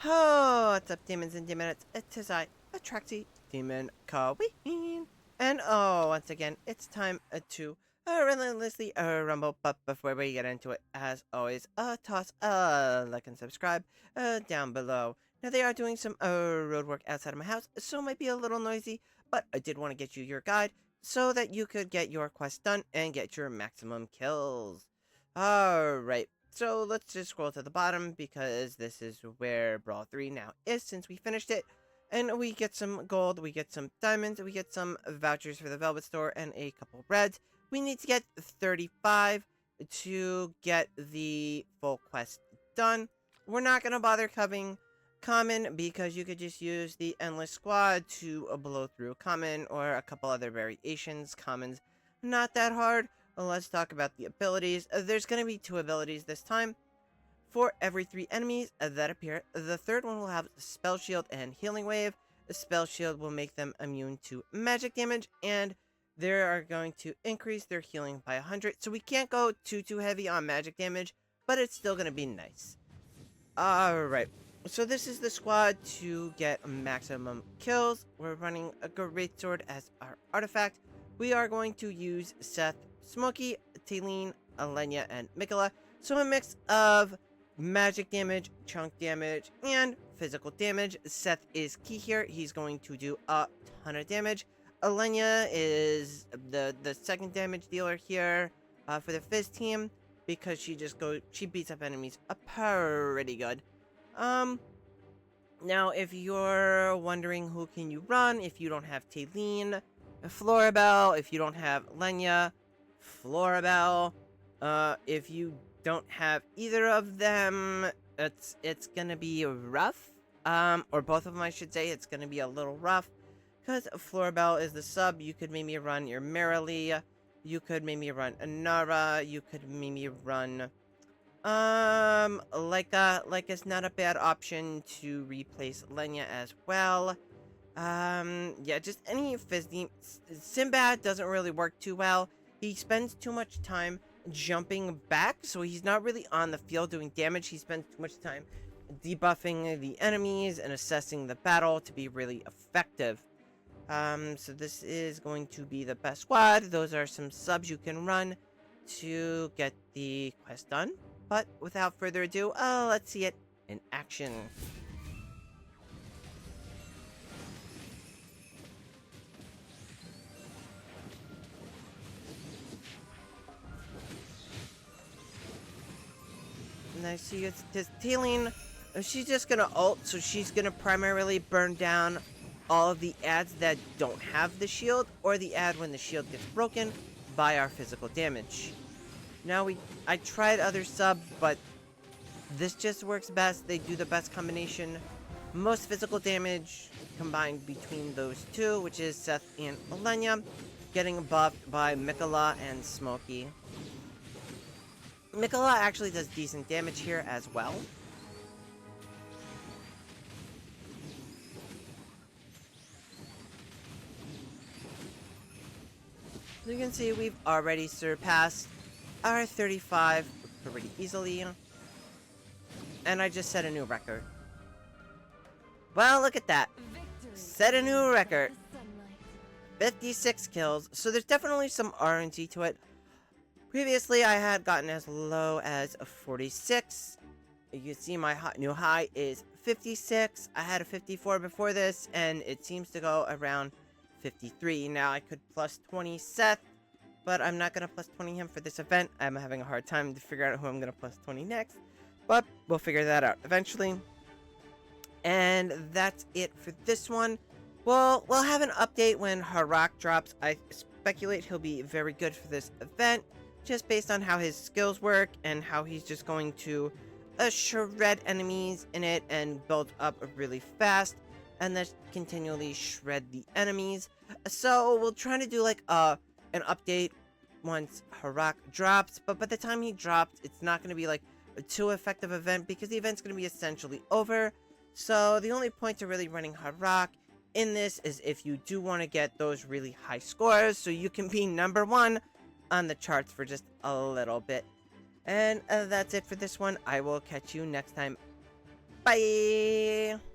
Oh, what's up, demons and demonettes? It is I, Atraxi Demon Queen. And once again, it's time to relentlessly rumble. But before we get into it, as always, toss a like and subscribe down below. Now, they are doing some road work outside of my house, so it might be a little noisy, but I did want to get you your guide so that you could get your quest done and get your maximum kills. Alright, so let's just scroll to the bottom because this is where Brawl 3 now is since we finished it. And we get some gold, we get some diamonds, we get some vouchers for the Velvet Store and a couple reds. We need to get 35 to get the full quest done. We're not going to bother covering common because you could just use the endless squad to blow through common or a couple other variations. Common's not that hard. Let's talk about the abilities. There's going to be 2 abilities this time for every 3 enemies that appear. The third one will have Spell Shield and Healing Wave. The Spell Shield will make them immune to magic damage, and they are going to increase their healing by 100. So we can't go too heavy on magic damage, but it's still going to be nice. Alright, so this is the squad to get maximum kills. We're running a Greatsword as our artifact. We are going to use Seth, Smokey, Taylene, Alenia, and Mikola. So a mix of magic damage, chunk damage, and physical damage. Seth is key here. He's going to do a ton of damage. Alenia is the second damage dealer here for the Fizz team because she beats up enemies pretty good. Now, if you're wondering who can you run, if you don't have Taylene, Florabelle, if you don't have Lenya, Florabelle, if you don't have either of them, it's gonna be rough, or both of them I should say, it's gonna be a little rough, because Florabelle is the sub. You could maybe run your Merrily, you could maybe run Anara, you could maybe run, Leica's not a bad option to replace Lenya as well. Yeah, just any Fizz team. Sinbad doesn't really work too well. He spends too much time jumping back, so he's not really on the field doing damage. He spends too much time debuffing the enemies and assessing the battle to be really effective. So this is going to be the best squad. Those are some subs you can run to get the quest done. But without further ado, let's see it in action. And I see it's Taylene. She's just gonna ult, so she's gonna primarily burn down all of the ads that don't have the shield, or the ad when the shield gets broken by our physical damage. Now I tried other subs, but this just works best. They do the best combination. Most physical damage combined between those two, which is Seth and Alenia, getting buffed by Mikola and Smokey. Mikola actually does decent damage here as well. So you can see we've already surpassed our 35 pretty easily. And I just set a new record. Well, look at that. Set a new record. 56 kills. So there's definitely some RNG to it. Previously, I had gotten as low as 46. You can see my new high is 56. I had a 54 before this, and it seems to go around 53. Now, I could plus 20 Seth, but I'm not going to plus 20 him for this event. I'm having a hard time to figure out who I'm going to plus 20 next, but we'll figure that out eventually. And that's it for this one. Well, we'll have an update when Harak drops. I speculate he'll be very good for this event, just based on how his skills work and how he's just going to shred enemies in it and build up really fast and then continually shred the enemies. So we'll try to do like an update once Harak drops, but by the time he drops, it's not going to be like a too effective event because the event's going to be essentially over. So the only point to really running Harak in this is if you do want to get those really high scores so you can be #1 on the charts for just a little bit. And that's it for this one. I will catch you next time. Bye!